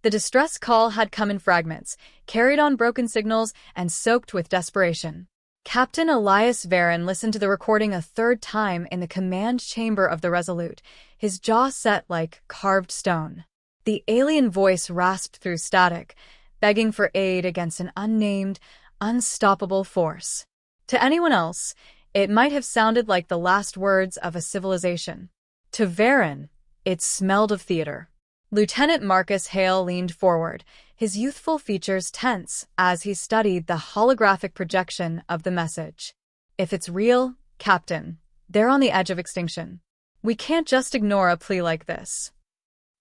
The distress call had come in fragments, carried on broken signals, and soaked with desperation. Captain Elias Varon listened to the recording a third time in the command chamber of the Resolute, his jaw set like carved stone. The alien voice rasped through static, begging for aid against an unnamed, unstoppable force. To anyone else, it might have sounded like the last words of a civilization. To Varon, it smelled of theater. Lieutenant Marcus Hale leaned forward, his youthful features tense as he studied the holographic projection of the message. If it's real, Captain, they're on the edge of extinction. We can't just ignore a plea like this.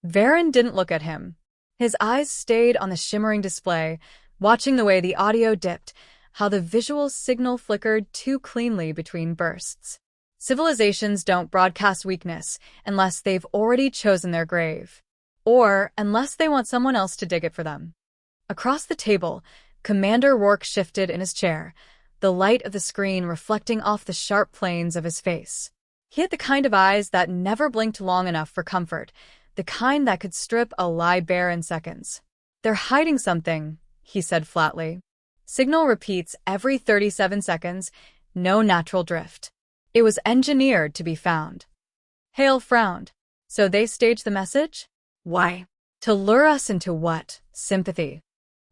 Varon didn't look at him. His eyes stayed on the shimmering display, watching the way the audio dipped, how the visual signal flickered too cleanly between bursts. Civilizations don't broadcast weakness unless they've already chosen their grave. Or unless they want someone else to dig it for them. Across the table, Commander Rourke shifted in his chair, the light of the screen reflecting off the sharp planes of his face. He had the kind of eyes that never blinked long enough for comfort, the kind that could strip a lie bare in seconds. "They're hiding something," he said flatly. Signal repeats every 37 seconds, no natural drift. It was engineered to be found. Hale frowned. So they staged the message? Why? To lure us into what? Sympathy.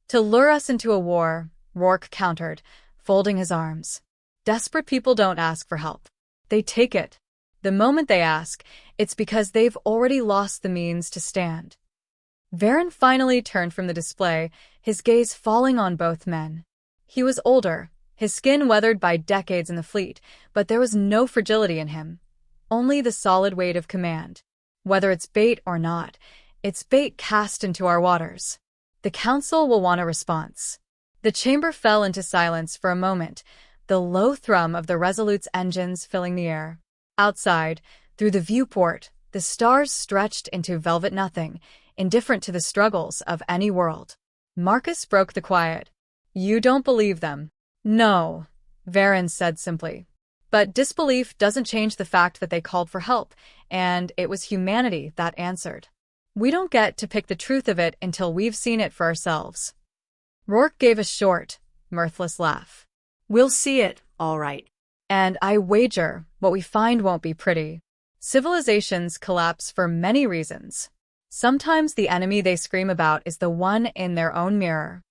To lure us into a war, Rourke countered, folding his arms. Desperate people don't ask for help. They take it. The moment they ask, it's because they've already lost the means to stand. Varon finally turned from the display, his gaze falling on both men. He was older, his skin weathered by decades in the fleet, but there was no fragility in him. Only the solid weight of command. Whether it's bait or not, it's bait cast into our waters. The Council will want a response. The chamber fell into silence for a moment, the low thrum of the Resolute's engines filling the air. Outside, through the viewport, the stars stretched into velvet nothing, indifferent to the struggles of any world. Marcus broke the quiet. You don't believe them. No, Varon said simply. But disbelief doesn't change the fact that they called for help, and it was humanity that answered. We don't get to pick the truth of it until we've seen it for ourselves. Rourke gave a short, mirthless laugh. We'll see it, all right. And I wager what we find won't be pretty. Civilizations collapse for many reasons. Sometimes the enemy they scream about is the one in their own mirror.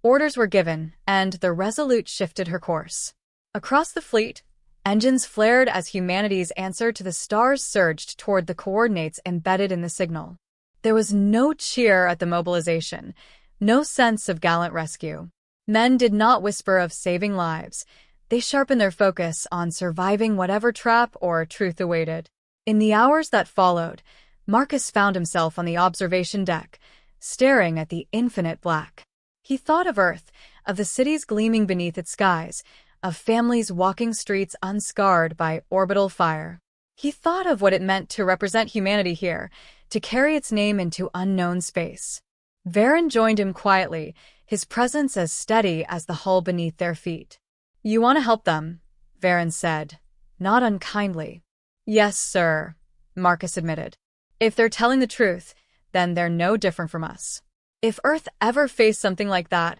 Orders were given, and the Resolute shifted her course. Across the fleet, engines flared as humanity's answer to the stars surged toward the coordinates embedded in the signal. There was no cheer at the mobilization, no sense of gallant rescue. Men did not whisper of saving lives. They sharpened their focus on surviving whatever trap or truth awaited. In the hours that followed, Marcus found himself on the observation deck, staring at the infinite black. He thought of Earth, of the cities gleaming beneath its skies, of families walking streets unscarred by orbital fire. He thought of what it meant to represent humanity here, to carry its name into unknown space. Varon joined him quietly, his presence as steady as the hull beneath their feet. You want to help them, Varon said, not unkindly. Yes, sir, Marcus admitted. If they're telling the truth, then they're no different from us. If Earth ever faced something like that,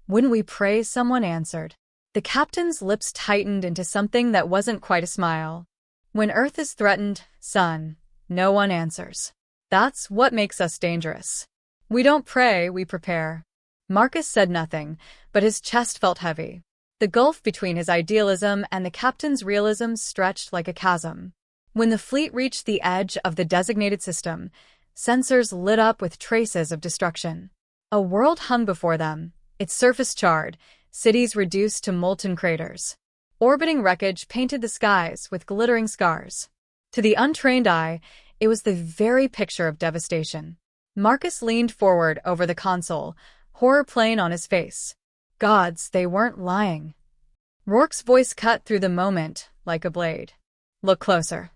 wouldn't we pray? Someone answered. The captain's lips tightened into something that wasn't quite a smile. When Earth is threatened, son, no one answers. That's what makes us dangerous. We don't pray, we prepare. Marcus said nothing, but his chest felt heavy. The gulf between his idealism and the captain's realism stretched like a chasm. When the fleet reached the edge of the designated system, sensors lit up with traces of destruction. A world hung before them, its surface charred, cities reduced to molten craters. Orbiting wreckage painted the skies with glittering scars. To the untrained eye, it was the very picture of devastation. Marcus leaned forward over the console, horror plain on his face. Gods, they weren't lying. Rourke's voice cut through the moment like a blade. Look closer.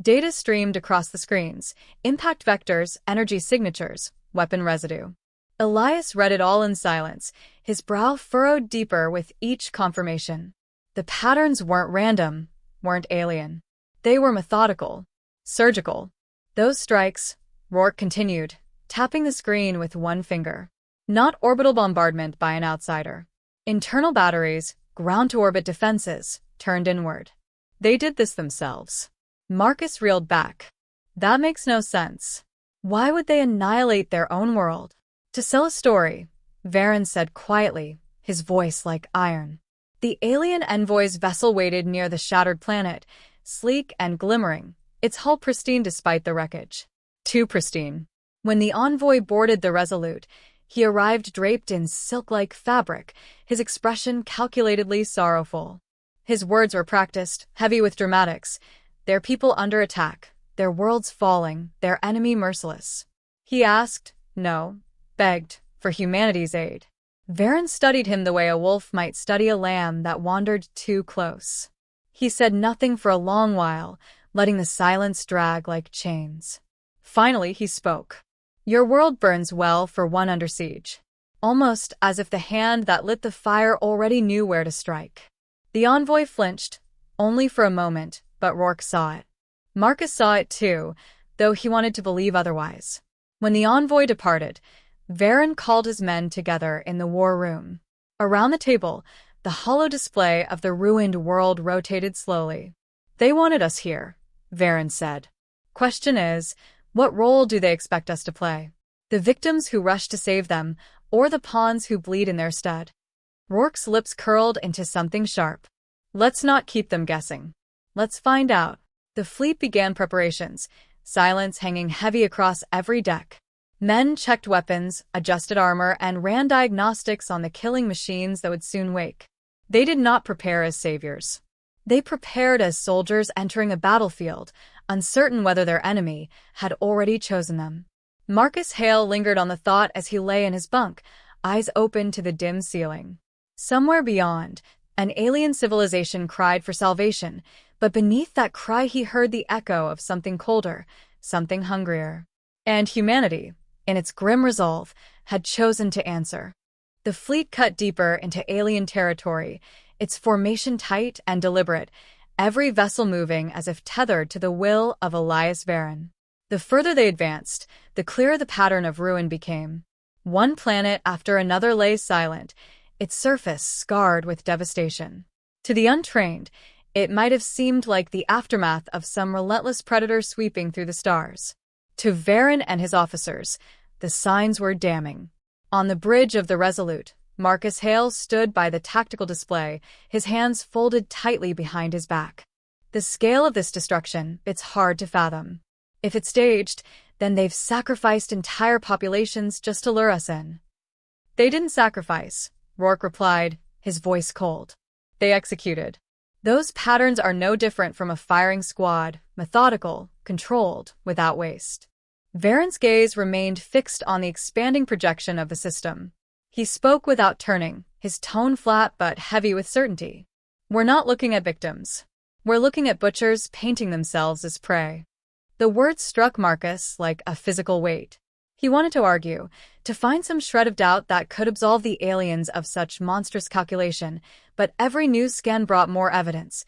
Data streamed across the screens, impact vectors, energy signatures, weapon residue. Elias read it all in silence, his brow furrowed deeper with each confirmation. The patterns weren't random, weren't alien. They were methodical, surgical. Those strikes, Rourke continued, tapping the screen with one finger. Not orbital bombardment by an outsider. Internal batteries, ground-to-orbit defenses, turned inward. They did this themselves. Marcus reeled back. That makes no sense. Why would they annihilate their own world? To sell a story, Varen said quietly, his voice like iron. The alien envoy's vessel waited near the shattered planet, sleek and glimmering, its hull pristine despite the wreckage. Too pristine. When the envoy boarded the Resolute, he arrived draped in silk-like fabric, his expression calculatedly sorrowful. His words were practiced, heavy with dramatics. Their people under attack, their worlds falling, their enemy merciless. He asked, no, begged, for humanity's aid. Varen studied him the way a wolf might study a lamb that wandered too close. He said nothing for a long while, letting the silence drag like chains. Finally, he spoke. Your world burns well for one under siege. Almost as if the hand that lit the fire already knew where to strike. The envoy flinched, only for a moment, but Rourke saw it. Marcus saw it too, though he wanted to believe otherwise. When the envoy departed, Varen called his men together in the war room. Around the table, the hollow display of the ruined world rotated slowly. They wanted us here, Varen said. Question is, what role do they expect us to play? The victims who rush to save them, or the pawns who bleed in their stead? Rourke's lips curled into something sharp. Let's not keep them guessing. Let's find out. The fleet began preparations, silence hanging heavy across every deck. Men checked weapons, adjusted armor, and ran diagnostics on the killing machines that would soon wake. They did not prepare as saviors. They prepared as soldiers entering a battlefield, uncertain whether their enemy had already chosen them. Marcus Hale lingered on the thought as he lay in his bunk, eyes open to the dim ceiling. Somewhere beyond, an alien civilization cried for salvation, but beneath that cry he heard the echo of something colder, something hungrier. And humanity, in its grim resolve, had chosen to answer. The fleet cut deeper into alien territory, its formation tight and deliberate, every vessel moving as if tethered to the will of Elias Varen. The further they advanced, the clearer the pattern of ruin became. One planet after another lay silent, its surface scarred with devastation. To the untrained, it might have seemed like the aftermath of some relentless predator sweeping through the stars. To Varen and his officers, the signs were damning. On the bridge of the Resolute, Marcus Hale stood by the tactical display, his hands folded tightly behind his back. The scale of this destruction, it's hard to fathom. If it's staged, then they've sacrificed entire populations just to lure us in. They didn't sacrifice, Rourke replied, his voice cold. They executed. Those patterns are no different from a firing squad, methodical, controlled, without waste. Varen's gaze remained fixed on the expanding projection of the system. He spoke without turning, his tone flat but heavy with certainty. We're not looking at victims. We're looking at butchers painting themselves as prey. The words struck Marcus like a physical weight. He wanted to argue, to find some shred of doubt that could absolve the aliens of such monstrous calculation, but every news scan brought more evidence.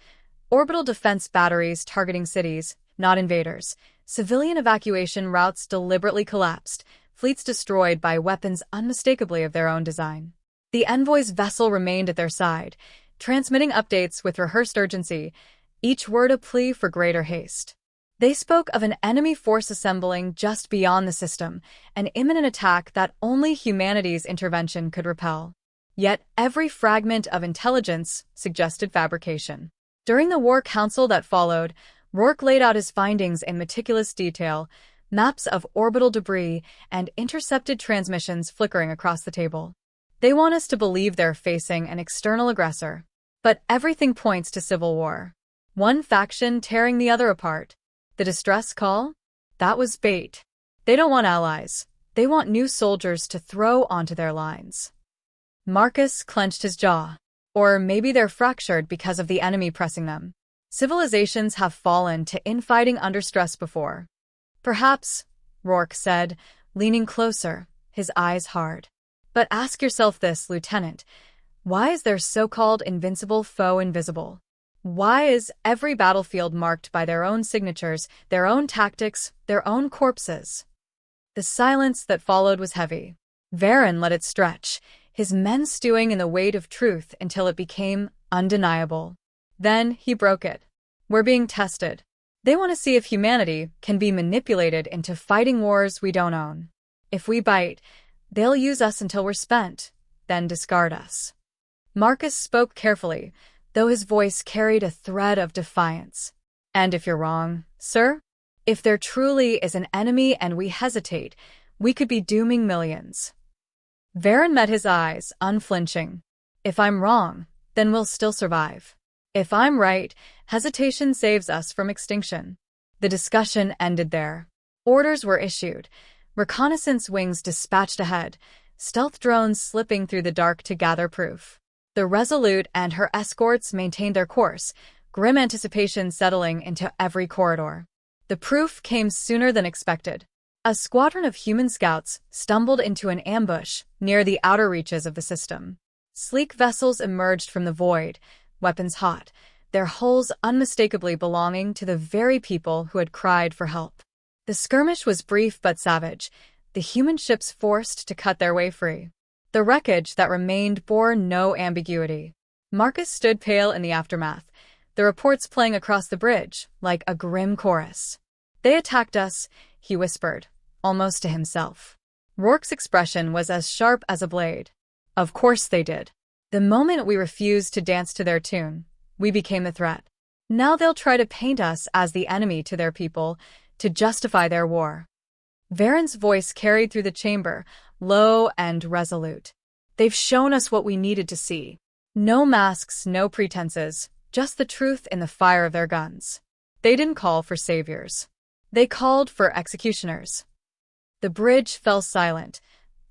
Orbital defense batteries targeting cities, not invaders. Civilian evacuation routes deliberately collapsed. Fleets destroyed by weapons unmistakably of their own design. The envoy's vessel remained at their side, transmitting updates with rehearsed urgency, each word a plea for greater haste. They spoke of an enemy force assembling just beyond the system, an imminent attack that only humanity's intervention could repel. Yet every fragment of intelligence suggested fabrication. During the war council that followed, Rourke laid out his findings in meticulous detail, maps of orbital debris and intercepted transmissions flickering across the table. They want us to believe they're facing an external aggressor. But everything points to civil war. One faction tearing the other apart. The distress call? That was bait. They don't want allies. They want new soldiers to throw onto their lines. Marcus clenched his jaw. Or maybe they're fractured because of the enemy pressing them. Civilizations have fallen to infighting under stress before. Perhaps, Rourke said, leaning closer, his eyes hard. But ask yourself this, Lieutenant. Why is their so-called invincible foe invisible? Why is every battlefield marked by their own signatures, their own tactics, their own corpses? The silence that followed was heavy. Varen let it stretch, his men stewing in the weight of truth until it became undeniable. Then he broke it. We're being tested. They want to see if humanity can be manipulated into fighting wars we don't own. If we bite, they'll use us until we're spent, then discard us. Marcus spoke carefully, though his voice carried a thread of defiance. And if you're wrong, sir? If there truly is an enemy and we hesitate, we could be dooming millions. Varen met his eyes, unflinching. If I'm wrong, then we'll still survive. If I'm right, hesitation saves us from extinction. The discussion ended there. Orders were issued. Reconnaissance wings dispatched ahead, stealth drones slipping through the dark to gather proof. The Resolute and her escorts maintained their course, grim anticipation settling into every corridor. The proof came sooner than expected. A squadron of human scouts stumbled into an ambush near the outer reaches of the system. Sleek vessels emerged from the void, weapons hot, their hulls unmistakably belonging to the very people who had cried for help. The skirmish was brief but savage, the human ships forced to cut their way free. The wreckage that remained bore no ambiguity. Marcus stood pale in the aftermath, the reports playing across the bridge like a grim chorus. They attacked us, he whispered, almost to himself. Rourke's expression was as sharp as a blade. Of course they did. The moment we refused to dance to their tune, we became the threat. Now they'll try to paint us as the enemy to their people, to justify their war. Varen's voice carried through the chamber, low and resolute. They've shown us what we needed to see. No masks, no pretenses, just the truth in the fire of their guns. They didn't call for saviors. They called for executioners. The bridge fell silent,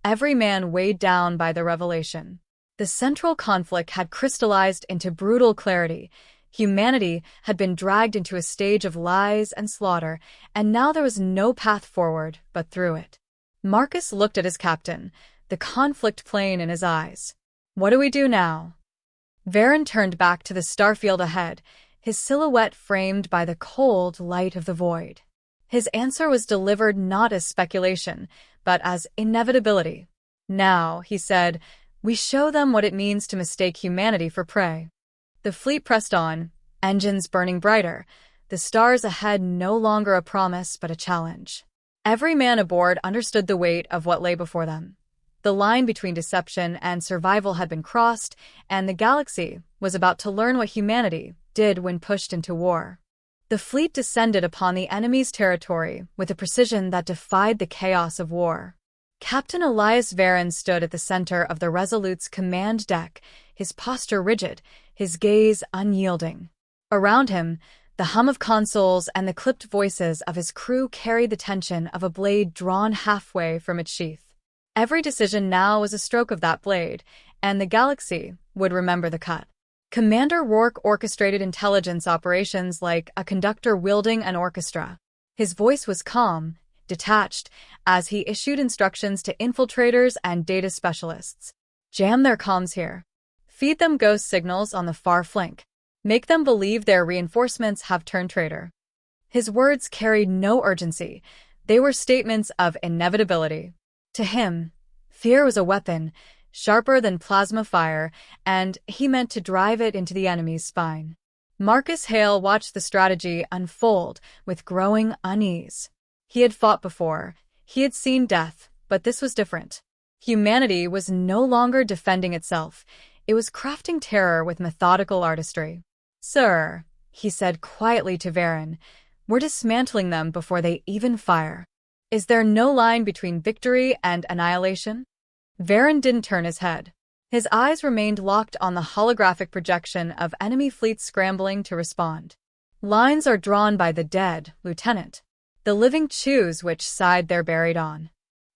every man weighed down by the revelation. The central conflict had crystallized into brutal clarity. Humanity had been dragged into a stage of lies and slaughter, and now there was no path forward but through it. Marcus looked at his captain, the conflict plain in his eyes. What do we do now? Varen turned back to the starfield ahead, his silhouette framed by the cold light of the void. His answer was delivered not as speculation, but as inevitability. Now, he said, we show them what it means to mistake humanity for prey. The fleet pressed on, engines burning brighter, the stars ahead no longer a promise but a challenge. Every man aboard understood the weight of what lay before them. The line between deception and survival had been crossed, and the galaxy was about to learn what humanity did when pushed into war. The fleet descended upon the enemy's territory with a precision that defied the chaos of war. Captain Elias Varen stood at the center of the Resolute's command deck, his posture rigid, his gaze unyielding. Around him, the hum of consoles and the clipped voices of his crew carried the tension of a blade drawn halfway from its sheath. Every decision now was a stroke of that blade, and the galaxy would remember the cut. Commander Rourke orchestrated intelligence operations like a conductor wielding an orchestra. His voice was calm, detached, as he issued instructions to infiltrators and data specialists. Jam their comms here. Feed them ghost signals on the far flank. Make them believe their reinforcements have turned traitor. His words carried no urgency. They were statements of inevitability. To him, fear was a weapon, sharper than plasma fire, and he meant to drive it into the enemy's spine. Marcus Hale watched the strategy unfold with growing unease. He had fought before, he had seen death, but this was different. Humanity was no longer defending itself, it was crafting terror with methodical artistry. Sir, he said quietly to Varen, we're dismantling them before they even fire. Is there no line between victory and annihilation? Varen didn't turn his head. His eyes remained locked on the holographic projection of enemy fleets scrambling to respond. Lines are drawn by the dead, Lieutenant. The living choose which side they're buried on.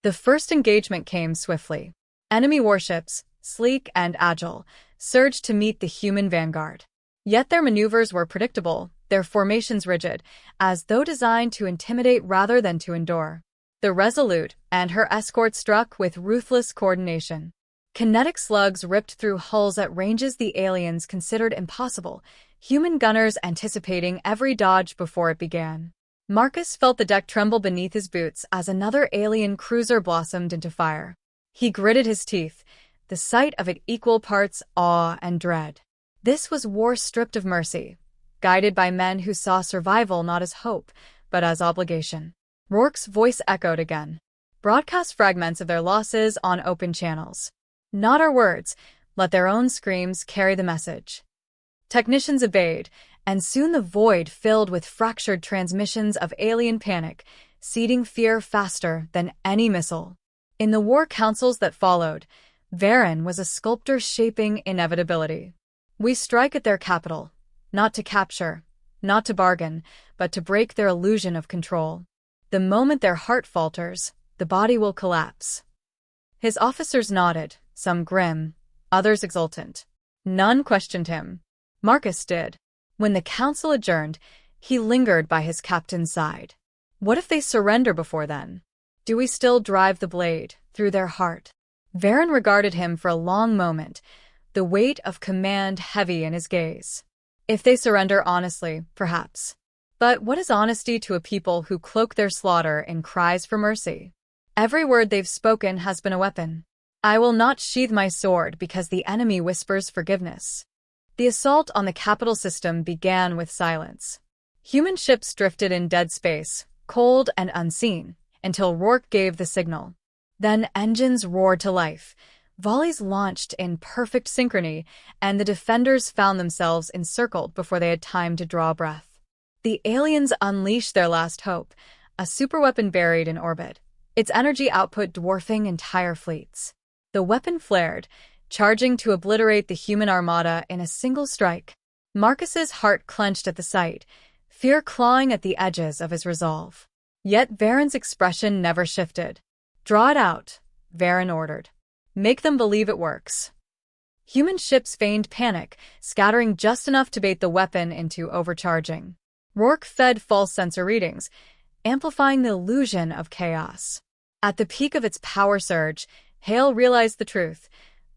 The first engagement came swiftly. Enemy warships, sleek and agile, surged to meet the human vanguard. Yet their maneuvers were predictable, their formations rigid, as though designed to intimidate rather than to endure. The Resolute and her escort struck with ruthless coordination. Kinetic slugs ripped through hulls at ranges the aliens considered impossible, human gunners anticipating every dodge before it began. Marcus felt the deck tremble beneath his boots as another alien cruiser blossomed into fire. He gritted his teeth, the sight of it equal parts awe and dread. This was war stripped of mercy, guided by men who saw survival not as hope, but as obligation. Rourke's voice echoed again. Broadcast fragments of their losses on open channels. Not our words, let their own screams carry the message. Technicians obeyed, and soon the void filled with fractured transmissions of alien panic, seeding fear faster than any missile. In the war councils that followed, Varen was a sculptor shaping inevitability. We strike at their capital, not to capture, not to bargain, but to break their illusion of control. The moment their heart falters, the body will collapse. His officers nodded, some grim, others exultant. None questioned him. Marcus did. When the council adjourned, he lingered by his captain's side. What if they surrender before then? Do we still drive the blade through their heart? Varen regarded him for a long moment, the weight of command heavy in his gaze. If they surrender honestly, perhaps. But what is honesty to a people who cloak their slaughter in cries for mercy? Every word they've spoken has been a weapon. I will not sheathe my sword because the enemy whispers forgiveness. The assault on the capital system began with silence. Human ships drifted in dead space, cold and unseen, until Rourke gave the signal. Then engines roared to life, volleys launched in perfect synchrony, and the defenders found themselves encircled before they had time to draw breath. The aliens unleashed their last hope, a superweapon buried in orbit, its energy output dwarfing entire fleets. The weapon flared, charging to obliterate the human armada in a single strike. Marcus's heart clenched at the sight, fear clawing at the edges of his resolve. Yet Varen's expression never shifted. Draw it out, Varen ordered. Make them believe it works. Human ships feigned panic, scattering just enough to bait the weapon into overcharging. Rourke fed false sensor readings, amplifying the illusion of chaos. At the peak of its power surge, Hale realized the truth.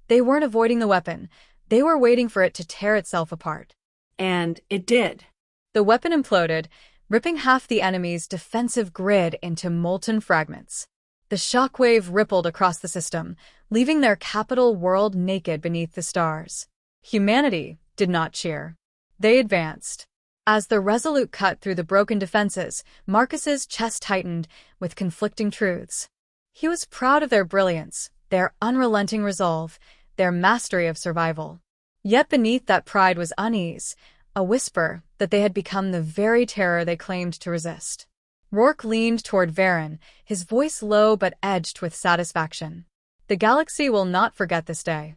They weren't avoiding the weapon. They were waiting for it to tear itself apart. And it did. The weapon imploded, ripping half the enemy's defensive grid into molten fragments. The shockwave rippled across the system, leaving their capital world naked beneath the stars. Humanity did not cheer. They advanced. As the Resolute cut through the broken defenses, Marcus's chest tightened with conflicting truths. He was proud of their brilliance, their unrelenting resolve, their mastery of survival. Yet beneath that pride was unease, a whisper that they had become the very terror they claimed to resist. Rourke leaned toward Varen, his voice low but edged with satisfaction. The galaxy will not forget this day.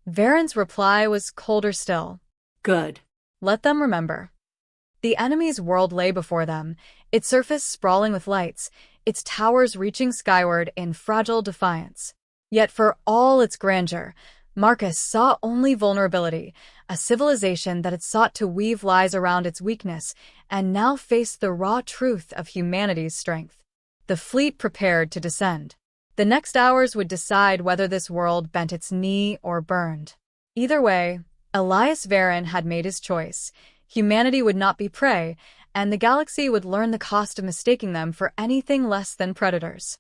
Varen's reply was colder still. Good. Let them remember. The enemy's world lay before them, its surface sprawling with lights, its towers reaching skyward in fragile defiance. Yet for all its grandeur, Marcus saw only vulnerability, a civilization that had sought to weave lies around its weakness and now faced the raw truth of humanity's strength. The fleet prepared to descend. The next hours would decide whether this world bent its knee or burned. Either way, Elias Varen had made his choice. Humanity would not be prey, and the galaxy would learn the cost of mistaking them for anything less than predators.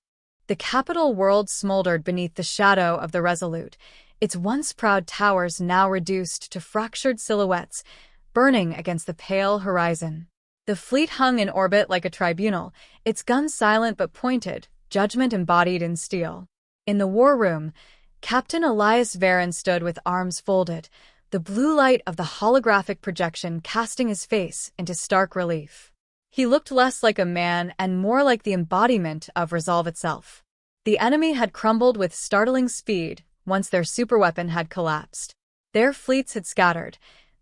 The capital world smoldered beneath the shadow of the Resolute, its once proud towers now reduced to fractured silhouettes, burning against the pale horizon. The fleet hung in orbit like a tribunal, its guns silent but pointed, judgment embodied in steel. In the war room, Captain Elias Varen stood with arms folded, the blue light of the holographic projection casting his face into stark relief. He looked less like a man and more like the embodiment of resolve itself. The enemy had crumbled with startling speed once their superweapon had collapsed. Their fleets had scattered,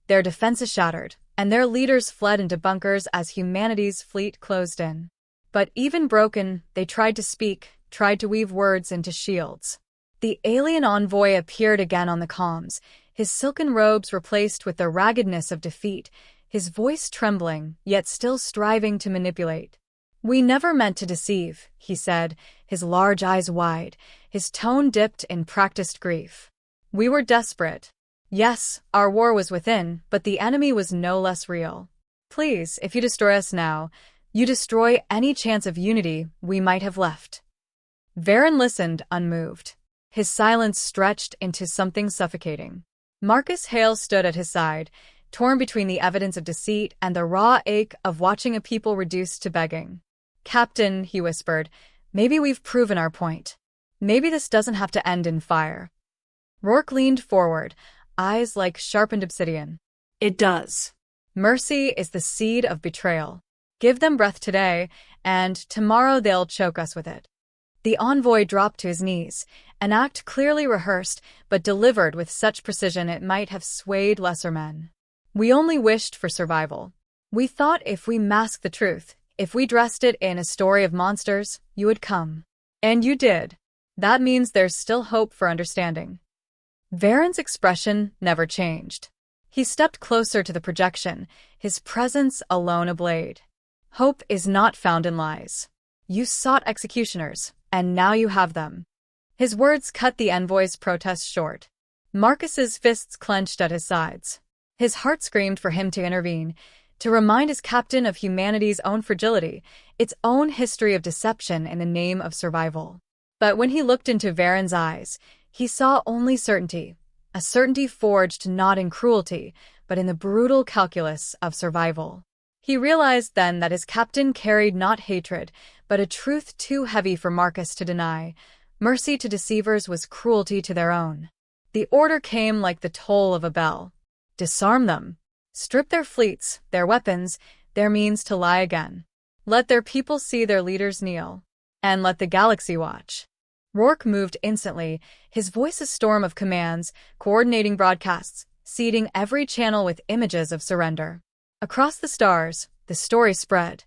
their defenses shattered, and their leaders fled into bunkers as humanity's fleet closed in. But even broken, they tried to speak, tried to weave words into shields. The alien envoy appeared again on the comms, his silken robes replaced with the raggedness of defeat, his voice trembling, yet still striving to manipulate. "We never meant to deceive," he said, his large eyes wide, his tone dipped in practiced grief. "We were desperate. Yes, our war was within, but the enemy was no less real. Please, if you destroy us now, You destroy any chance of unity we might have left. Varen listened, unmoved. His silence stretched into something suffocating. Marcus Hale stood at his side, torn between the evidence of deceit and the raw ache of watching a people reduced to begging. "Captain," he whispered, "maybe we've proven our point. Maybe this doesn't have to end in fire." Rourke leaned forward, eyes like sharpened obsidian. "It does. Mercy is the seed of betrayal. Give them breath today, and tomorrow they'll choke us with it." The envoy dropped to his knees, an act clearly rehearsed but delivered with such precision it might have swayed lesser men. "We only wished for survival. We thought if we masked the truth, if we dressed it in a story of monsters, you would come. And you did. That means there's still hope for understanding." Varen's expression never changed. He stepped closer to the projection, his presence alone ablaze. "Hope is not found in lies. You sought executioners, and now you have them." His words cut the envoy's protest short. Marcus's fists clenched at his sides. His heart screamed for him to intervene, to remind his captain of humanity's own fragility, its own history of deception in the name of survival. But when he looked into Varen's eyes, he saw only certainty, a certainty forged not in cruelty, but in the brutal calculus of survival. He realized then that his captain carried not hatred, but a truth too heavy for Marcus to deny. Mercy to deceivers was cruelty to their own. The order came like the toll of a bell. Disarm them. Strip their fleets, their weapons, their means to lie again. Let their people see their leaders kneel. And let the galaxy watch. Rourke moved instantly, his voice a storm of commands, coordinating broadcasts, seeding every channel with images of surrender. Across the stars, the story spread.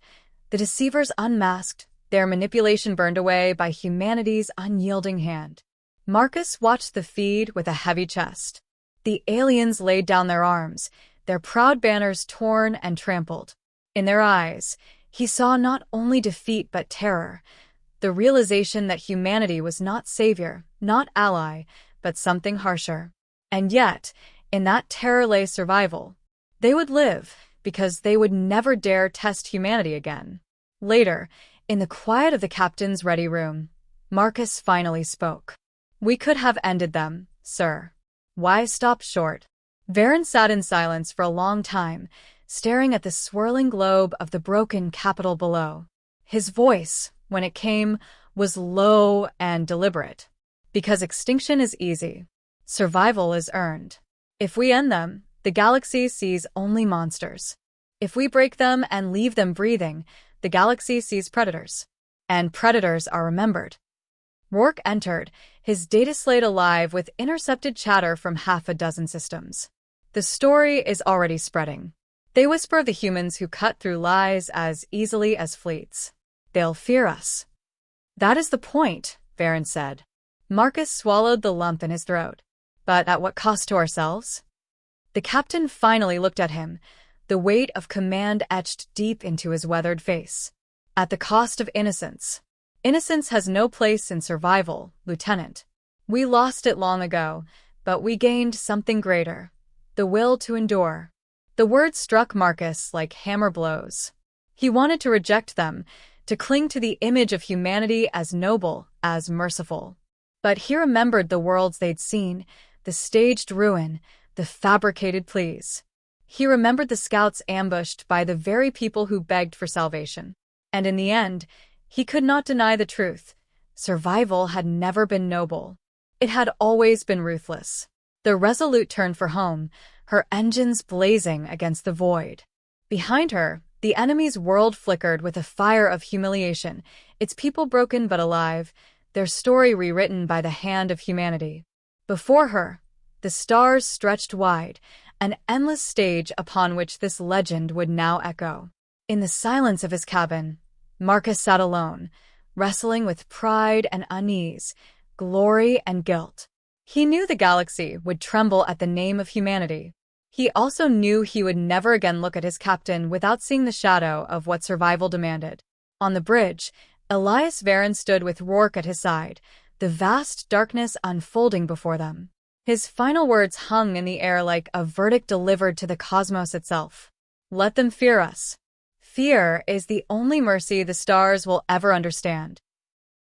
The deceivers unmasked, their manipulation burned away by humanity's unyielding hand. Marcus watched the feed with a heavy chest. The aliens laid down their arms, their proud banners torn and trampled. In their eyes, he saw not only defeat but terror, the realization that humanity was not savior, not ally, but something harsher. And yet, in that terror lay survival. They would live, because they would never dare test humanity again. Later, in the quiet of the captain's ready room, Marcus finally spoke. "We could have ended them, sir. Why stop short?" Varen sat in silence for a long time, staring at the swirling globe of the broken capital below. His voice, when it came, was low and deliberate. "Because extinction is easy. Survival is earned. If we end them, the galaxy sees only monsters. If we break them and leave them breathing, the galaxy sees predators. And predators are remembered." Rourke entered, his data slate alive with intercepted chatter from half a dozen systems. "The story is already spreading. They whisper of the humans who cut through lies as easily as fleets. They'll fear us." "That is the point," Varen said. Marcus swallowed the lump in his throat. "But at what cost to ourselves?" The captain finally looked at him, the weight of command etched deep into his weathered face. "At the cost of innocence. Innocence has no place in survival, Lieutenant. We lost it long ago, but we gained something greater. The will to endure." The words struck Marcus like hammer blows. He wanted to reject them, to cling to the image of humanity as noble, as merciful. But he remembered the worlds they'd seen, the staged ruin, the fabricated pleas. He remembered the scouts ambushed by the very people who begged for salvation. And in the end, he could not deny the truth. Survival had never been noble. It had always been ruthless. The Resolute turned for home, her engines blazing against the void. Behind her, the enemy's world flickered with a fire of humiliation, its people broken but alive, their story rewritten by the hand of humanity. Before her, the stars stretched wide, an endless stage upon which this legend would now echo. In the silence of his cabin, Marcus sat alone, wrestling with pride and unease, glory and guilt. He knew the galaxy would tremble at the name of humanity. He also knew he would never again look at his captain without seeing the shadow of what survival demanded. On the bridge, Elias Varen stood with Rourke at his side, the vast darkness unfolding before them. His final words hung in the air like a verdict delivered to the cosmos itself. "Let them fear us. Fear is the only mercy the stars will ever understand.